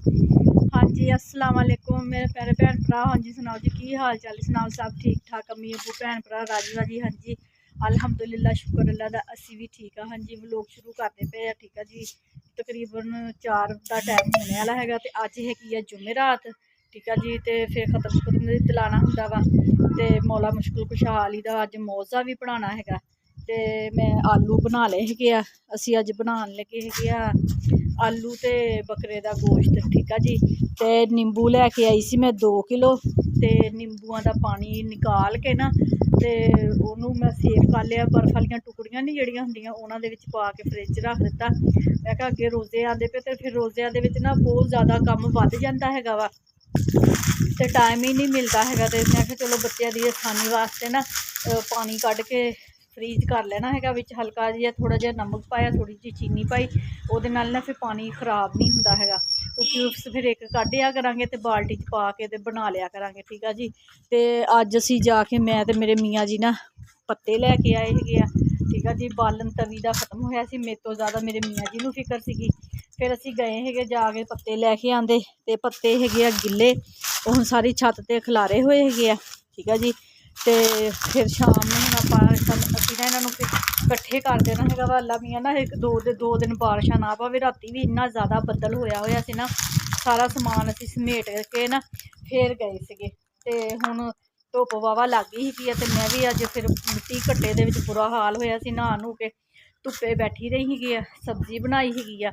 हाँ जी, अस्सलाम वालेकुम मेरे प्यारे भैन भरा। हाँ जी सुनाओ जी की हाल चाल सुनाओ, सब ठीक ठाक अम्मी अबू भैन भरा राजी वाजी। हाँ जी अलहमदुलिल्लाह शुक्र अल्लाह दा असी भी ठीक है। हाँ जी व्लॉग शुरू करते पे ठीक है जी। तकरीबन 4 का टाइम होने वाला है तो अज हैगी है जुमेरात ठीक है जी। तो फिर खत्म तलाना होंगे वा तो मौला मुश्किल खुशहाल ही अज मौजा भी बनाना है। तो मैं आलू बना ले है असी अज बना लगे है आलू तो बकरे का गोश्त ठीक है जी। तो नींबू लैके आई सी मैं 2 किलो तो नींबुआ का पानी निकाल के ना तो उन्होंने मैं सेफ कर लिया। बर्फ वाली टुकड़ियां नहीं जड़ियां होंदियां उन्होंने पा के फ्रिज रख दिता। मैं कहा अगे रोजे आते पे तो फिर रोज़िया ना बहुत ज़्यादा काम बढ़ जाता है वा तो टाइम ही नहीं मिलता है। तो मैं कहा चलो बच्चों की आसानी वास्ते ना पानी कढ़ के फ्रीज कर लेना है विच हल्का जिहा थोड़ा जिहा नमक पाया थोड़ी जी चीनी पाई उहदे नाल ना फिर पानी खराब नहीं होंदा है। क्यूब्स फिर एक कढ़िया करांगे तो बाल्टी च पा के बना लिया करांगे ठीक है जी। तो अज असी जाके मैं तो मेरे मियाँ जी ना पत्ते लैके आए है ठीक है जी। बालन तवी का खत्म होया सी मेरे तो ज़्यादा मेरे मियाँ जी नूं फिकर सी। फिर असी गए है जाके पत्ते लैके आंदे तो पत्ते है गिले हुण सारी छत ते खिलारे हुए है ठीक है जी। तो फिर शाम में असी ना इन्हों कट्ठे कर देना है वा। अल्लाह मियाँ ना एक दो दिन बारिशा ना पवे राती भी इन्ना ज़्यादा बदल होया सी ना सारा समान असी समेट के ना फिर गए थे। तो हुण धुप वावा लग गई है तो मैं भी अज फिर मिट्टी घट्टे दे विच बुरा हाल होया सी नहा नू के धुप्पे बैठी रही है सब्जी बनाई है।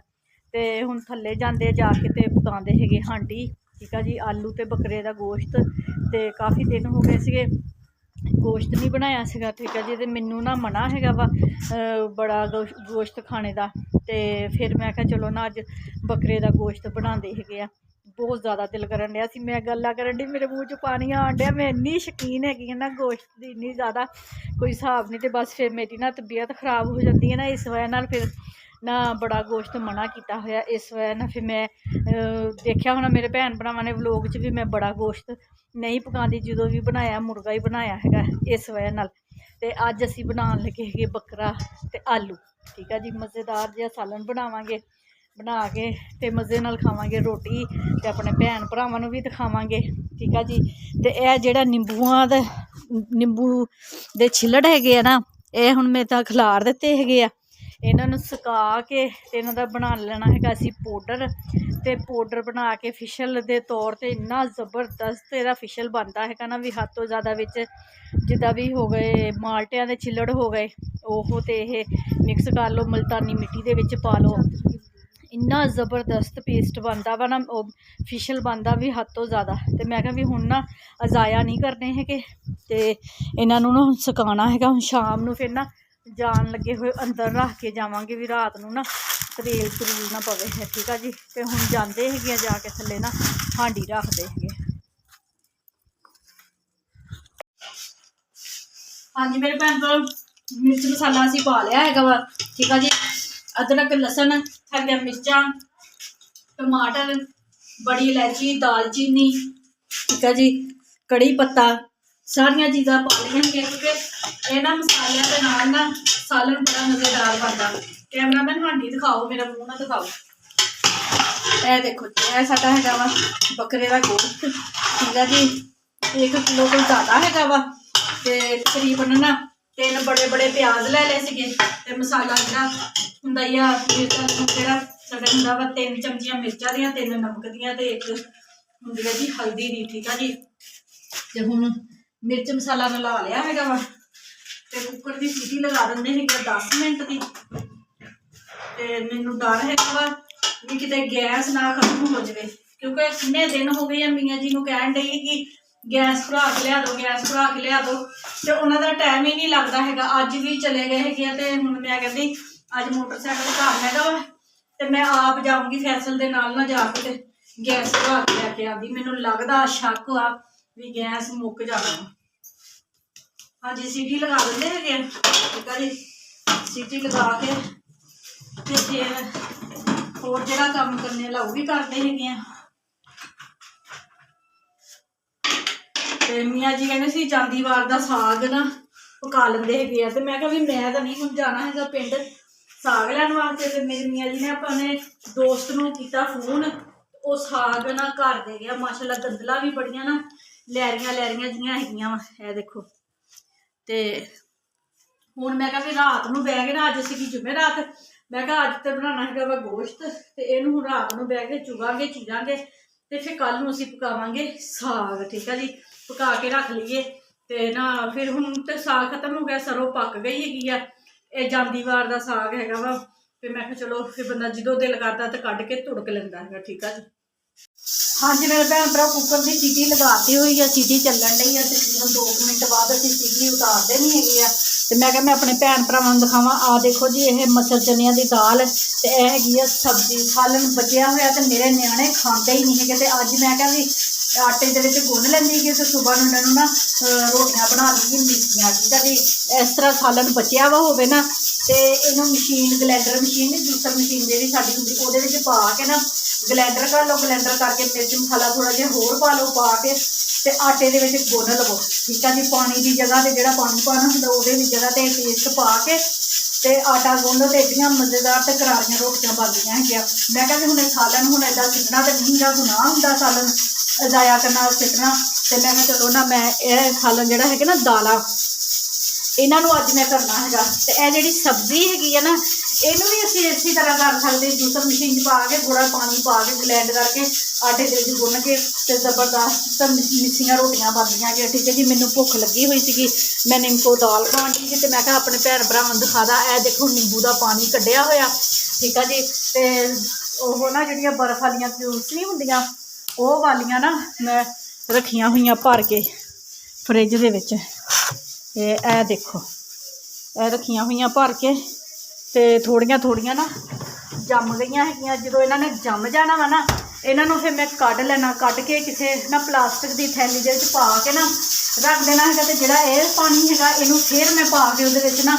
तो हुण थल्ले जांदे जाके तो पकाते है हांडी ठीक है जी। आलू तो बकरे का गोश्त तो काफ़ी दिन हो गए थे गोश्त नहीं बनाया सीगा ठीक है जी। तो मैनू ना मना है वा बड़ा गोश्त खाने का। तो फिर मैं क्या चलो ना अज बकरे का गोश्त बनाते है बहुत ज़्यादा दिल करन दिया सी। मैं गल्लां करन डी मेरे मूँह चो पानी आन दिया। मैं इन्नी शकीन हैगी ना गोश्त की इन्नी ज़्यादा कोई हिसाब नहीं। तो बस फिर मेरी ना तबीयत खराब हो जाती है ना इस वजह नाल फिर ना बड़ा गोश्त मना किया होया। इस वजह ना फिर मैं देखा होना मेरे भैन भरावां ने व्लॉग च भी मैं बड़ा गोश्त नहीं पकाती जो भी बनाया मुर्गा ही बनाया है इस वजह नाल। तो अज असी बनान लगे है बकरा तो आलू ठीक है जी। मज़ेदार जिहा सालन बनावांगे बना के तो मज़े नाल खावांगे रोटी तो अपने भैन भरावां नूं भी दिखावांगे ठीक है जी। तो यह जिहड़ा नींबू दे छिलड़ है ना यह हुण मैं तां खिलार दित्ते है इन्हों सुका के इन्हों का बना लेना है असी पाउडर। तो पाउडर बना के फिशल के तौर पर इन्ना जबरदस्त यदा फिशल बनता है ना भी हद तो ज़्यादा विच जिदा भी हो गए माल्टिया के छिलड़ हो गए ओहो तो ये मिक्स कर लो मुल्तानी मिट्टी के विच पा लो इन्ना जबरदस्त पेस्ट बनता वा ना फिशल बनता भी हद तो ज़्यादा। तो मैं क्या भी हुण ना अजाया नहीं करने है तो इन्हों ना सुकाना है हुण शाम नूं फिर ना जान लगे हुए अंदर रख के जावांगे भी रात नूं ना तरेल तरूल ना पवे है ठीक है जी। तो हुण जाते है जाके थल्ले ना हांडी रखते है। हाँ जी मेरे भैन भरा मिर्च मसाला असी पा लिया है वा ठीक है जी। अदरक लसन हरिया मिर्चा टमाटर बड़ी इलायची दालचीनी ठीक है जी कड़ी पत्ता सारिया चीज़ां पा लिया क्योंकि इन्होंने मसालों के नाल ना सालन बड़ा मज़ेदार बनता। कैमरामैन हांडी दिखाओ मेरा मूँह ना दिखाओ। यह देखो जी यह साडा है वा बकरे का गोश्त ठीक है जी 1 किलो तो ज़्यादा है वा। तो तकरीबन ना 3 बड़े बड़े प्याज लै ले तो मसाला जरा हुंदा ही मिर्चा जरा साडा हुंदा वा 3 चमचियां मिर्चा दियां 3 नमक दियां ते 1 हुंदी है जी हल्दी दी ठीक है जी। तो हुण मिर्च मसाला मिला लिया है वा तो कुकर की सीटी लगा देंगे है 10 मिनट की। तो मैनू डर है वा भी किते गैस ना खत्म हो जाए क्योंकि कितने दिन हो गए मियाँ जी को कह रही कि गैस भरा के लिया दो गैस भरा के लिया दो तो उन्होंने टाइम ही नहीं लगता है। अज भी चले गए है तो हुण मैं कहती अज मोटरसाइकिल घर हैगा वा तो मैं आप जाऊँगी फैसल के नाल ना जाके गैस भरा के लैके आती। मैनू लगता शक आ भी गैस मुक जाना। हाँ जी सीटी लगा देंगे है ठीक है जी। सीटी लगा के तो फिर होर जिहड़ा काम करने वाला वो भी करते है। तो मियाँ जी कहते सी चांदी वार का साग ना पका लेंदे है तो मैं कहा भी मैं तो नहीं हुण जाना है पिंड साग लैण वास्ते। तो मेरे मियाँ जी ने अपने दोस्त नूं कीता फोन ਉਹ ਸਾਗ ਨਾ ਘਰ ਦੇ ਗਿਆ ਮਾਸ਼ਾਅੱਲਾ। ਗੰਦਲਾਂ ਵੀ ਬੜੀਆਂ ਨਾ ਲਹਿਰੀਆਂ ਜਿਹੀਆਂ ਹੈਗੀਆਂ ਵਾ, ਇਹ ਦੇਖੋ। ਤੇ ਹੁਣ ਮੈਂ ਕਿਹਾ ਵੀ ਰਾਤ ਨੂੰ ਬਹਿ ਕੇ ਨਾ, ਅੱਜ ਸੀਗੀ ਜੁਮੇਰਾਤ, ਮੈਂ ਕਿਹਾ ਅੱਜ ਤੇ ਬਣਾਉਣਾ ਹੈਗਾ ਵਾ ਗੋਸ਼ਤ, ਤੇ ਇਹਨੂੰ ਹੁਣ ਰਾਤ ਨੂੰ ਬਹਿ ਕੇ ਚੁਗਾਂਗੇ ਚੀਰਾਂਗੇ, ਤੇ ਫਿਰ ਕੱਲ ਨੂੰ ਅਸੀਂ ਪਕਾਵਾਂਗੇ ਸਾਗ। ਠੀਕ ਆ ਜੀ, ਪਕਾ ਕੇ ਰੱਖ ਲਈਏ। ਤੇ ਨਾ ਫਿਰ ਹੁਣ ਤੇ ਸਾਗ ਖਤਮ ਹੋ ਗਿਆ, ਸਰੋਂ ਪੱਕ ਗਈ ਹੈਗੀ ਆ। ਇਹ ਜਾਂਦੀ ਵਾਰ ਦਾ ਸਾਗ ਹੈਗਾ ਵਾ। ਤੇ ਮੈਂ ਕਿਹਾ ਚਲੋ ਫਿਰ ਬੰਦਾ ਜਦੋਂ ਦਿਲ ਕਰਦਾ ਤੇ ਕੱਢ ਕੇ ਤੁੜਕ ਲੈਂਦਾ ਹੈਗਾ। ਠੀਕ ਆ ਜੀ। ਹਾਂਜੀ ਮੇਰੇ ਭੈਣ ਭਰਾ, ਕੁੱਕਰ ਦੀ ਸੀਟੀ ਲਗਾਤੀ ਹੋਈ ਆ, ਸੀਟੀ ਚੱਲਣ ਡਈ ਆ। ਤਕਰੀਬਨ 2 ਮਿੰਟ ਬਾਅਦ ਅਸੀਂ ਸੀਟੀ ਉਤਾਰਦੇ ਨਹੀਂ ਹੈਗੇ ਆ। ਤੇ ਮੈਂ ਕਿਹਾ ਮੈਂ ਆਪਣੇ ਭੈਣ ਭਰਾਵਾਂ ਨੂੰ ਦਿਖਾਵਾਂ। ਆ ਦੇਖੋ ਜੀ, ਇਹ ਮਸਰ ਚਨਿਆਂ ਦੀ ਦਾਲ, ਤੇ ਇਹ ਹੈਗੀ ਆ ਸਬਜ਼ੀ। ਸਾਲਨ ਬਚਿਆ ਹੋਇਆ ਤੇ ਮੇਰੇ ਨਿਆਣੇ ਖਾਂਦੇ ਹੀ ਨਹੀਂ ਹੈਗੇ। ਤੇ ਅੱਜ ਮੈਂ ਕਿਹਾ ਵੀ ਆਟੇ ਦੇ ਵਿੱਚ ਗੁੰਨ ਲੈਂਦੀ ਕਿ ਤੇ ਸੁਬਾਹ ਨੂੰ ਇਹਨਾਂ ਨੂੰ ਨਾ ਰੋਟੀਆਂ ਬਣਾ ਲਈਏ ਮਿੱਸੀਆਂ। ਠੀਕ ਆ ਜੀ। ਇਸ ਤਰ੍ਹਾਂ ਸਾਲਨ ਬਚਿਆ ਵਾ ਹੋਵੇ ਨਾ, ਤੇ ਇਹਨੂੰ ਮਸ਼ੀਨ, ਗਲੈਂਡਰ ਮਸ਼ੀਨ, ਜੂਸਰ ਮਸ਼ੀਨ ਜਿਹੜੀ ਸਾਡੀ ਹੁੰਦੀ, ਉਹਦੇ ਵਿੱਚ ਪਾ ਕੇ ਨਾ ਗਲੈਂਡਰ ਕਰ ਲਓ। ਗਲੈਂਡਰ ਕਰਕੇ ਮਿਰਚ ਮਸਾਲਾ ਥੋੜਾ ਜਿਹਾ ਹੋਰ ਪਾ ਲਓ, ਪਾ ਕੇ ਤੇ ਆਟੇ ਦੇ ਵਿੱਚ ਗੁੰਨ ਲਵੋ। ਠੀਕ ਆ ਜੀ। ਪਾਣੀ ਦੀ ਜਗ੍ਹਾ ਤੇ ਜਿਹੜਾ ਪਾਣੀ ਪਾਉਣਾ ਹੁੰਦਾ ਉਹਦੇ ਦੀ ਜਗ੍ਹਾ ਤੇ ਪੇਸਟ ਪਾ ਕੇ ਤੇ ਆਟਾ ਗੁੰਨ ਲਓ, ਤੇ ਐਡੀਆਂ ਮਜ਼ੇਦਾਰ ਤੇ ਕਰਾਰੀਆਂ ਰੋਟੀਆਂ ਬਣਦੀਆਂ ਹੈਗੀਆਂ। ਮੈਂ ਕਿਹਾ ਵੀ ਹੁਣ ਸਾਲਨ ਹੁਣ ਏਦਾਂ ਸਿੱਟਣਾ ਤੇ ਨਹੀਂ ਗਾ, ਗੁਨਾਹ ਹੁੰਦਾ ਸਾਲਨ ਜ਼ਾਇਆ ਕਰਨਾ ਸਿੱਟਣਾ। ਤੇ ਮੈਂ ਕਿਹਾ ਚਲੋ ਨਾ, ਮੈਂ ਇਹ ਸਾਲਨ ਜਿਹੜਾ ਹੈਗਾ ਨਾ ਦਾਲਾਂ, ਇਹਨਾਂ ਨੂੰ ਅੱਜ ਮੈਂ ਕਰਨਾ ਹੈਗਾ। ਤੇ ਇਹ ਜਿਹੜੀ ਸਬਜ਼ੀ ਹੈਗੀ ਆ ਨਾ, ਇਹਨੂੰ ਵੀ ਅਸੀਂ ਇਸੇ ਤਰ੍ਹਾਂ ਕਰ ਸਕਦੇ। ਜੂਸਰ ਮਸ਼ੀਨ 'ਚ ਪਾ ਕੇ ਥੋੜਾ ਪਾਣੀ ਪਾ ਕੇ ਗਲੈਂਡ ਕਰਕੇ ਆਟੇ ਦੇ ਵਿੱਚ ਗੁੰਨ ਕੇ ਤੇ ਜ਼ਬਰਦਸਤ ਮਿੱਸੀਆਂ ਰੋਟੀਆਂ ਬਣਦੀਆਂ ਹੈਗੀਆਂ। ਠੀਕ ਹੈ ਜੀ। ਮੈਨੂੰ ਭੁੱਖ ਲੱਗੀ ਹੋਈ ਸੀਗੀ, ਮੈਂ ਨਿੰਬੂ ਦਾਲ ਖਾਣ ਦੀ ਸੀ, ਤੇ ਮੈਂ ਕਿਹਾ ਆਪਣੇ ਭੈਣ ਭਰਾਵਾਂ ਨੂੰ ਦਿਖਾਦਾ। ਇਹ ਦੇਖੋ ਨਿੰਬੂ ਦਾ ਪਾਣੀ ਕੱਢਿਆ ਹੋਇਆ। ਠੀਕ ਆ ਜੀ। ਤੇ ਉਹ ਨਾ ਜਿਹੜੀਆਂ ਬਰਫ਼ ਵਾਲੀਆਂ ਕਿਊਬਸ ਨਹੀਂ ਹੁੰਦੀਆਂ, ਉਹ ਵਾਲੀਆਂ ਨਾ ਮੈਂ ਰੱਖੀਆਂ ਹੋਈਆਂ ਭਰ ਕੇ ਫਰਿੱਜ ਦੇ ਵਿੱਚ। ਤੇ ਇਹ ਦੇਖੋ, ਇਹ ਰੱਖੀਆਂ ਹੋਈਆਂ ਭਰ ਕੇ, ਤੇ ਥੋੜੀਆਂ ਨਾ ਜੰਮ ਗਈਆਂ ਹੈਗੀਆਂ। ਜਦੋਂ ਇਹਨਾਂ ਨੇ ਜੰਮ ਜਾਣਾ ਵਾ ਨਾ, ਇਹਨਾਂ ਨੂੰ ਫਿਰ ਮੈਂ ਕੱਢ ਲੈਣਾ, ਕੱਢ ਕੇ ਕਿਸੇ ਨਾ ਪਲਾਸਟਿਕ ਦੀ ਥੈਲੀ ਦੇ ਵਿੱਚ ਪਾ ਕੇ ਨਾ ਰੱਖ ਦੇਣਾ ਹੈਗਾ। ਤੇ ਜਿਹੜਾ ਇਹ ਪਾਣੀ ਹੈਗਾ, ਇਹਨੂੰ ਫਿਰ ਮੈਂ ਪਾ ਕੇ ਉਹਦੇ ਵਿੱਚ ਨਾ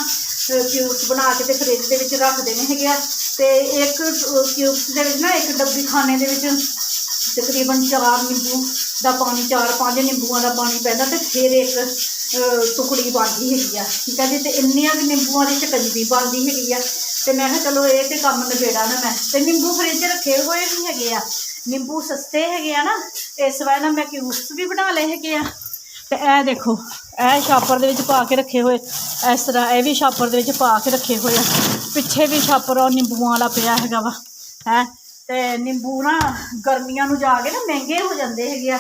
ਕਿਊਬਸ ਬਣਾ ਕੇ ਤੇ ਫਰਿੱਜ ਦੇ ਵਿੱਚ ਰੱਖ ਦੇਣੇ ਹੈਗੇ ਆ। ਤੇ ਇੱਕ ਕਿਊਬਸ ਦੇ ਵਿੱਚ ਨਾ, ਇੱਕ ਡੱਬੀ ਖਾਨੇ ਦੇ ਵਿੱਚ ਤਕਰੀਬਨ 4 ਨਿੰਬੂ ਦਾ ਪਾਣੀ, 4-5 ਨਿੰਬੂਆਂ ਦਾ ਪਾਣੀ ਪੈਂਦਾ, ਤੇ ਫਿਰ ਇੱਕ ਟੁਕੜੀ ਬਣਦੀ ਹੈਗੀ ਆ। ਠੀਕ ਹੈ ਜੀ। ਤੇ ਇੰਨੀਆਂ ਵੀ ਨਿੰਬੂਆਂ ਦੀ ਸ਼ਿਕੰਜੀ ਬਣਦੀ ਹੈਗੀ ਆ। ਤੇ ਮੈਂ ਕਿਹਾ ਚਲੋ ਇਹ ਤੇ ਕੰਮ ਨਿਬੇੜਾ ਨਾ ਮੈਂ। ਤੇ ਨਿੰਬੂ ਫਰਿੱਜ ਰੱਖੇ ਹੋਏ ਵੀ ਹੈਗੇ ਆ, ਨਿੰਬੂ ਸਸਤੇ ਹੈਗੇ ਆ ਨਾ, ਇਸ ਵਾਰ ਨਾ ਮੈਂ ਕਿਊਬਸ ਵੀ ਬਣਾ ਲਏ ਹੈਗੇ ਆ। ਤੇ ਇਹ ਦੇਖੋ, ਇਹ ਛਾਪਰ ਦੇ ਵਿੱਚ ਪਾ ਕੇ ਰੱਖੇ ਹੋਏ, ਇਸ ਤਰ੍ਹਾਂ ਇਹ ਵੀ ਛਾਪਰ ਦੇ ਵਿੱਚ ਪਾ ਕੇ ਰੱਖੇ ਹੋਏ ਆ। ਪਿੱਛੇ ਵੀ ਛਾਪਰ ਉਹ ਨਿੰਬੂਆਂ ਵਾਲਾ ਪਿਆ ਹੈਗਾ ਵਾ ਹੈ। ਤੇ ਨਿੰਬੂ ਨਾ ਗਰਮੀਆਂ ਨੂੰ ਜਾ ਕੇ ਨਾ ਮਹਿੰਗੇ ਹੋ ਜਾਂਦੇ ਹੈਗੇ ਆ।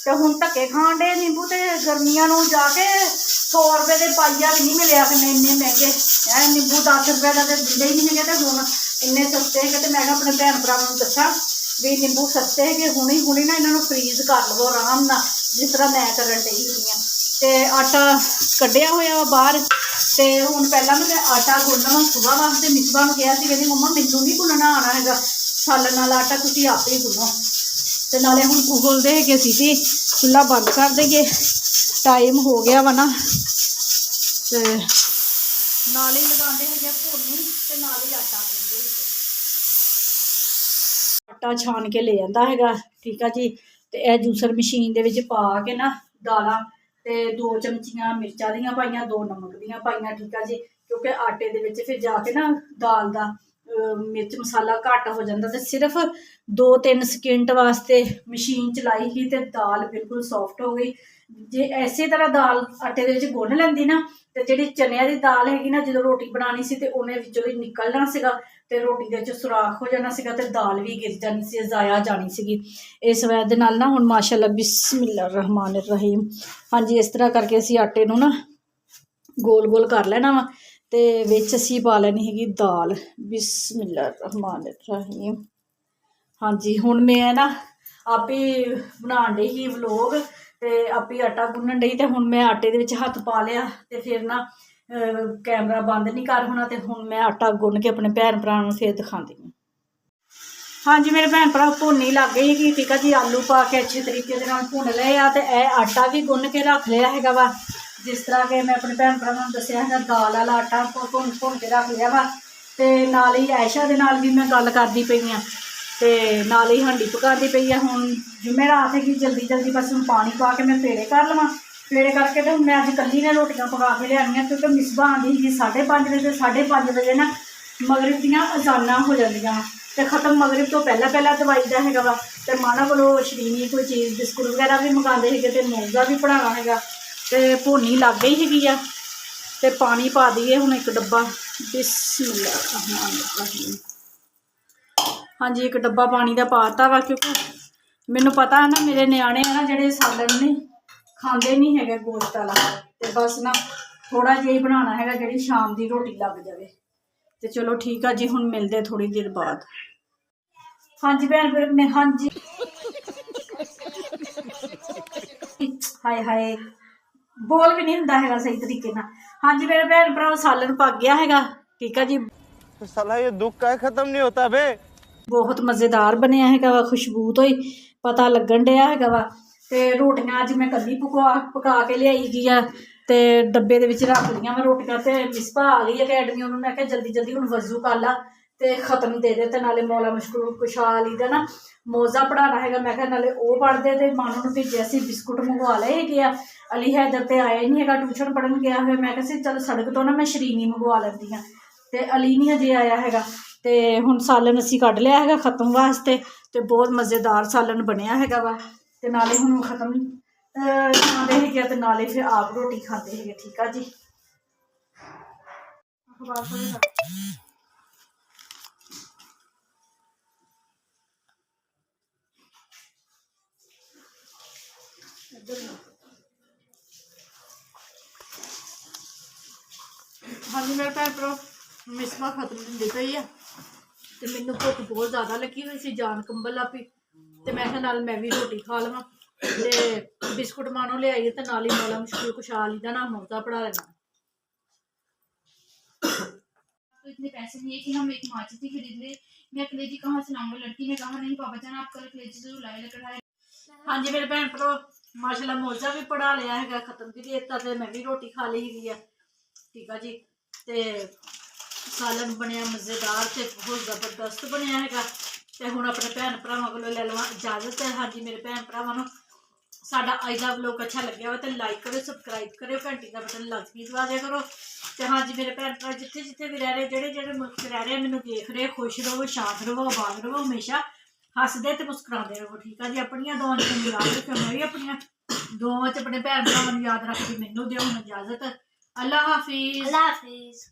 ਤੇ ਹੁਣ ਧੱਕੇ ਖਾਣ ਡੇ ਨਿੰਬੂ, ਤੇ ਗਰਮੀਆਂ ਨੂੰ ਜਾ ਕੇ 100 ਰੁਪਏ ਦੇ ਪਾਈਆ ਵੀ ਨਹੀਂ ਮਿਲਿਆ ਕਰਨੇ, ਇੰਨੇ ਮਹਿੰਗੇ ਹੈ ਨਿੰਬੂ। 10 ਰੁਪਏ ਦਾ ਤੇ ਦਿੰਦੇ ਹੀ ਨਹੀਂ ਹੈਗੇ, ਤੇ ਹੁਣ ਇੰਨੇ ਸਸਤੇ ਹੈਗੇ। ਤੇ ਮੈਂ ਕਿਹਾ ਆਪਣੇ ਭੈਣ ਭਰਾਵਾਂ ਨੂੰ ਦੱਸਾਂ ਵੀ ਨਿੰਬੂ ਸਸਤੇ ਹੈਗੇ, ਹੁਣੀ ਨਾ ਇਹਨਾਂ ਨੂੰ ਫਰੀਜ਼ ਕਰ ਲਵੋ ਆਰਾਮ ਨਾਲ, ਜਿਸ ਤਰ੍ਹਾਂ ਮੈਂ ਕਰਨ ਡਈ ਹੁੰਦੀ ਹਾਂ। ਤੇ ਆਟਾ ਕੱਢਿਆ ਹੋਇਆ ਵਾ ਬਾਹਰ। ਤੇ ਹੁਣ ਪਹਿਲਾਂ ਮੈਂ ਆਟਾ ਗੁੰਨਣਾ ਸੁਬਾਹ ਵਾਸਤੇ ਮਿਸਬਾ ਨੂੰ ਕਿਹਾ ਸੀ, ਕਹਿੰਦੀ ਮੰਮਾ ਮੈਨੂੰ ਨਹੀਂ ਗੁੰਨਣਾ ਆਉਣਾ ਹੈਗਾ, ਸਾਲਣ ਨਾਲ ਆਟਾ ਤੁਸੀਂ ਆਪੇ ਹੀ ਗੁੰਨੋ। ਤੇ ਨਾਲੇ ਹੁਣ ਉਬਲਦੇ ਹੈਗੇ ਸੀ ਜੀ, ਚੁੱਲ੍ਹਾ ਬੰਦ ਕਰ ਦੇਈਏ, ਟਾਈਮ ਹੋ ਗਿਆ ਵਾ ਨਾ। ਤੇ ਨਾਲ ਹੀ ਲਗਾਉਂਦੇ ਹੈਗੇ ਭੋਨੀ, ਤੇ ਨਾਲ ਹੀ ਆਟਾ ਗੁੰਨਦੇ ਹੈਗੇ। ਆਟਾ ਛਾਣ ਕੇ ਲੈ ਜਾਂਦਾ ਹੈਗਾ। ਠੀਕ ਆ ਜੀ। ਤੇ ਇਹ ਜੂਸਰ ਮਸ਼ੀਨ ਦੇ ਵਿੱਚ ਪਾ ਕੇ ਨਾ ਦਾਲਾਂ, ਤੇ 2 ਚਮਚੀਆਂ ਮਿਰਚਾਂ ਦੀਆਂ ਪਾਈਆਂ, 2 ਨਮਕ ਦੀਆਂ ਪਾਈਆਂ। ਠੀਕ ਆ ਜੀ। ਕਿਉਂਕਿ ਆਟੇ ਦੇ ਵਿੱਚ ਫਿਰ ਜਾ ਕੇ ਨਾ ਦਾਲ ਦਾ ਮਿਰਚ ਮਸਾਲਾ ਘੱਟ ਹੋ ਜਾਂਦਾ। ਤੇ ਸਿਰਫ 2-3 ਸਕਿੰਟ ਵਾਸਤੇ ਮਸ਼ੀਨ ਚਲਾਈ ਸੀ, ਤੇ ਦਾਲ ਬਿਲਕੁਲ ਸੌਫਟ ਹੋ ਗਈ। ਜੇ ਇਸੇ ਤਰ੍ਹਾਂ ਦਾਲ ਆਟੇ ਦੇ ਵਿੱਚ ਗੁੰਨ ਲੈਂਦੀ ਨਾ, ਤੇ ਜਿਹੜੀ ਚਨਿਆਂ ਦੀ ਦਾਲ ਹੈਗੀ ਨਾ, ਜਦੋਂ ਰੋਟੀ ਬਣਾਉਣੀ ਸੀ ਤੇ ਉਹਨੇ ਵਿੱਚੋਂ ਦੀ ਨਿਕਲਣਾ ਸੀਗਾ, ਤੇ ਰੋਟੀ ਦੇ ਵਿੱਚ ਸੁਰਾਖ ਹੋ ਜਾਣਾ ਸੀਗਾ, ਤੇ ਦਾਲ ਵੀ ਗਿਰ ਜਾਣੀ ਸੀ, ਜ਼ਾਇਆ ਜਾਣੀ ਸੀਗੀ। ਇਸ ਵਜ੍ਹਾ ਦੇ ਨਾਲ ਨਾ ਹੁਣ ਮਾਸ਼ਾਅੱਲਾ ਬਿਸਮਿਲ੍ਲਾ ਰਹਿਮਾਨ ਰਹੀਮ। ਹਾਂਜੀ, ਇਸ ਤਰ੍ਹਾਂ ਕਰਕੇ ਅਸੀਂ ਆਟੇ ਨੂੰ ਨਾ ਗੋਲ ਕਰ ਲੈਣਾ ਵਾ, ਤੇ ਵਿੱਚ ਅਸੀਂ ਪਾ ਲੈਣੀ ਹੈਗੀ ਦਾਲ। ਬਿਸਮਿਲ੍ਲਾ ਰਹਿਮਾਨ ਰਹੀਮ। ਹਾਂਜੀ, ਹੁਣ ਮੈਂ ਨਾ ਆਪੇ ਬਣਾਉਣ ਡਈ ਸੀ ਵਲੋਗ, ਤੇ ਆਪੇ ਆਟਾ ਗੁੰਨਣ ਡਈ। ਤੇ ਹੁਣ ਮੈਂ ਆਟੇ ਦੇ ਵਿੱਚ ਹੱਥ ਪਾ ਲਿਆ, ਤੇ ਫਿਰ ਨਾ ਕੈਮਰਾ ਬੰਦ ਨਹੀਂ ਕਰ ਹੋਣਾ। ਤੇ ਹੁਣ ਮੈਂ ਆਟਾ ਗੁੰਨ ਕੇ ਆਪਣੇ ਭੈਣ ਭਰਾ ਨੂੰ ਫਿਰ ਦਿਖਾਉਂਦੀ ਹਾਂ। ਹਾਂਜੀ ਮੇਰੇ ਭੈਣ ਭਰਾ, ਭੁੰਨੀ ਲੱਗ ਗਈ ਹੈਗੀ। ਠੀਕ ਆ ਜੀ। ਆਲੂ ਪਾ ਕੇ ਅੱਛੇ ਤਰੀਕੇ ਦੇ ਨਾਲ ਭੁੰਨ ਲਏ ਆ, ਤੇ ਇਹ ਆਟਾ ਵੀ ਗੁੰਨ ਕੇ ਰੱਖ ਲਿਆ ਹੈਗਾ ਵਾ, ਜਿਸ ਤਰ੍ਹਾਂ ਕਿ ਮੈਂ ਆਪਣੇ ਭੈਣ ਭਰਾਵਾਂ ਨੂੰ ਦੱਸਿਆ ਹੈਗਾ। ਦਾਲ ਵਾਲਾ ਆਟਾ ਭੁੰਨ ਕੇ ਰੱਖ ਲਿਆ ਵਾ। ਤੇ ਨਾਲ ਹੀ ਆਇਸ਼ਾ ਦੇ ਨਾਲ ਵੀ ਮੈਂ ਗੱਲ ਕਰਦੀ ਪਈ ਹਾਂ, ਤੇ ਨਾਲ ਹੀ ਹਾਂਡੀ ਪਕਾਉਂਦੀ ਪਈ ਆ। ਹੁਣ ਜੁਮੇਰਾਤ ਹੈਗੀ, ਜਲਦੀ ਬਸ ਹੁਣ ਪਾਣੀ ਪਾ ਕੇ ਮੈਂ ਪੇੜੇ ਕਰ ਲਵਾਂ। ਪੇੜੇ ਕਰਕੇ ਤੇ ਹੁਣ ਮੈਂ ਅੱਜ ਇਕੱਲੀ ਨੇ ਰੋਟੀਆਂ ਪਕਾ ਕੇ ਲਿਆਉਣੀਆਂ, ਕਿਉਂਕਿ ਮਿਸਬਾ ਆਉਂਦੀ ਸੀ 5:30 ਵਜੇ। 5:30 ਵਜੇ ਨਾ ਮਗਰਿਬ ਦੀਆਂ ਅਜ਼ਾਨਾਂ ਹੋ ਜਾਂਦੀਆਂ। ਤੇ ਖਤਮ ਮਗਰਿਬ ਤੋਂ ਪਹਿਲਾਂ ਦਵਾਈ ਦਾ ਹੈਗਾ ਵਾ। ਤੇ ਮਾਣਾ ਕੋਲੋਂ ਸ਼ਰੀਨੀ ਕੋਈ ਚੀਜ਼ ਬਿਸਕੁਟ ਵਗੈਰਾ ਵੀ ਮੰਗਾਉਂਦੇ ਹੈਗੇ ਤੇ ਮੋਜ਼ਾ ਵੀ ਬਣਾਉਣਾ ਹੈਗਾ। ਤੇ ਭੋਨੀ ਲੱਗ ਗਈ ਹੈਗੀ ਆ ਤੇ ਪਾਣੀ ਪਾ ਦਈਏ ਹੁਣ ਇੱਕ ਡੱਬਾ। ਬਿਸਮਿल्लाह रहमान रहीम। ਹਾਂਜੀ ਇੱਕ ਡੱਬਾ ਪਾਣੀ ਦਾ ਪਾਤਾ ਵਾ ਕਿਉਂਕਿ ਮੈਨੂੰ ਪਤਾ ਹੈ ਨਾ ਮੇਰੇ ਨਿਆਣੇ ਆ ਨਾ ਜਿਹੜੇ ਸਾਲਣ ਨਹੀਂ ਖਾਂਦੇ ਨਹੀਂ ਹੈਗੇ ਗੋਸ਼ਤ ਵਾਲਾ। ਤੇ ਬਸ ਨਾ ਥੋੜਾ ਜਿਹਾ ਹੀ ਬਣਾਉਣਾ ਹੈਗਾ ਜਿਹੜੀ ਸ਼ਾਮ ਦੀ ਰੋਟੀ ਲੱਗ ਜਾਵੇ। ਤੇ ਚਲੋ ਠੀਕ ਆ ਜੀ, ਹੁਣ ਮਿਲਦੇ ਥੋੜੀ ਦੇਰ ਬਾਅਦ। ਹਾਂਜੀ ਭੈਣ ਭਰਾ ਨੇ ਹਾਂਜੀ ਹਾਏ ਹਾਏ ਬੋਲ ਵੀ ਨਹੀਂ ਹੁੰਦਾ ਹੈਗਾ ਸਹੀ ਤਰੀਕੇ ਨਾਲ। ਹਾਂਜੀ ਮੇਰੇ ਭੈਣ ਭਰਾ ਸਾਲਣ ਪੱਕ ਗਿਆ ਹੈਗਾ। ਠੀਕ ਆ ਜੀ, साला ये दुख का खत्म नहीं होता बे। ਬਹੁਤ ਮਜ਼ੇਦਾਰ ਬਣਿਆ ਹੈਗਾ ਵਾ। ਖੁਸ਼ਬੂ ਤੋਂ ਹੀ ਪਤਾ ਲੱਗਣ ਡਿਆ ਹੈਗਾ ਵਾ। ਤੇ ਰੋਟੀਆਂ ਅੱਜ ਮੈਂ ਕੱਲੀ ਪਕਾ ਕੇ ਲਿਆਈ ਗਈ ਆ ਤੇ ਡੱਬੇ ਦੇ ਵਿੱਚ ਰੱਖ ਲਈਆਂ ਮੈਂ ਰੋਟੀਆਂ। ਤੇ ਮਿਸਪਾ ਆ ਗਈ ਅਕੈਡਮੀ, ਉਹਨੂੰ ਮੈਂ ਕਿਹਾ ਜਲਦੀ ਜਲਦੀ ਹੁਣ ਵਜ਼ੂ ਕਰ ਲਾ ਤੇ ਖਤਮ ਦੇ ਦੇ। ਤੇ ਨਾਲੇ ਮੌਲਾ ਮੁਸ਼ਕਲ ਕੁਸ਼ਾ ਅਲੀ ਦਾ ਨਾ ਮੋਜ਼ਾ ਪੜ੍ਹਾਉਣਾ ਹੈਗਾ। ਮੈਂ ਕਿਹਾ ਨਾਲੇ ਉਹ ਪੜ੍ਹਦੇ ਤੇ ਮਾਨੂ ਨੂੰ ਭੇਜਿਆ ਸੀ ਬਿਸਕੁਟ ਮੰਗਵਾ ਲਏ ਹੈਗੇ ਆ। ਅਲੀ ਹੈਦਰ ਤੇ ਆਇਆ ਹੀ ਨਹੀਂ ਹੈਗਾ, ਟਿਊਸ਼ਨ ਪੜ੍ਹਨ ਗਿਆ ਹੋਇਆ। ਮੈਂ ਕਿਹਾ ਸੀ ਚੱਲ ਸੜਕ ਤੋਂ ਨਾ ਮੈਂ ਸ਼ਰੀਨੀ ਮੰਗਵਾ ਲੈਂਦੀ ਹਾਂ। ਤੇ ਅਲੀ ਨਹੀਂ ਹਜੇ ਆਇਆ ਹੈਗਾ। ਤੇ ਹੁਣ ਸਾਲਨ ਅਸੀਂ ਕੱਢ ਲਿਆ ਹੈਗਾ ਖਤਮ ਵਾਸਤੇ। ਤੇ ਬਹੁਤ ਮਜ਼ੇਦਾਰ ਸਾਲਨ ਬਣਿਆ ਹੈਗਾ ਵਾ। ਤੇ ਨਾਲੇ ਹੁਣ ਖਤਮ ਖਾਂਦੇ ਹੈਗੇ ਤੇ ਨਾਲੇ ਫਿਰ ਆਪ ਰੋਟੀ ਖਾਂਦੇ ਹੈਗੇ। ਠੀਕ ਆ ਜੀ। ਹਾਂਜੀ ਮੇਰੇ ਭੈਣ ਭਰਾ ਮਿਸਮਾ ਖਤਮ ਹੁੰਦੀ ਪਈ ਆ ਤੇ ਮੈਨੂੰ ਭੁੱਖ ਬਹੁਤ ਜ਼ਿਆਦਾ ਲੱਗੀ ਹੋਈ ਸੀ, ਜਾਨ ਕੰਬਲ ਲਾ ਪਈ। ਤੇ ਮੈਂ ਕਿਹਾ ਨਾਲ ਮੈਂ ਵੀ ਰੋਟੀ ਖਾ ਲਵਾਂ। ਤੇ ਬਿਸਕੁਟ ਮਾਨੋ ਲਿਆਈਏ ਤੇ ਨਾਲ ਹੀ ਮੌਲਾ ਮੁਸ਼ਕਿਲ ਕੁਸ਼ਾ ਅਲੀ ਦਾ ਨਾ ਮੋਜ਼ਾ पढ़ा लेना। तो इतने पैसे नहीं है कि हम एक माचिस ही खरीद ले। मैं कलेजी कहाँ से लाऊंगा? लड़की ने कहा नहीं पापा जान आप कल कलेजी जरूर लाए लेकर आए। हाँ जी मेरे भैन भरा माशाल्लाह मौजा भी पढ़ा लिया है, खत्म भी देता ते मैं भी रोटी खा ली है। ठीक है जी। ते सालन बनया मज़ेदार ते बहुत जबरदस्त बनया है। ते हुण अपने भैन भरावां कोलों ले लवां इजाजत। हाँ जी मेरे भैन भरावां साडा अज दा व्लॉग अच्छा लग्या हो तो लाइक करो, सबसक्राइब करो, घंटी का बटन लाजमी दबा दिया करो। तो हाँ जी मेरे भैन भरा जिथे जिथे भी रह रहे जेड़े जेड़े मुल्क रह रहे मैनूं देख रहे, खुश रहो, शांत रहो, आबाद रहो, हमेशा हसदे ते मुस्कुराते रहो। ठीक है जी। अपनियां दुआवां च मैनूं याद रखो, मैं भी अपनियां दुआवां च अपने भैन भरावां नूं याद रखदी। मैनूं दिओ हुण इजाजत। अल्लाह हाफिज़।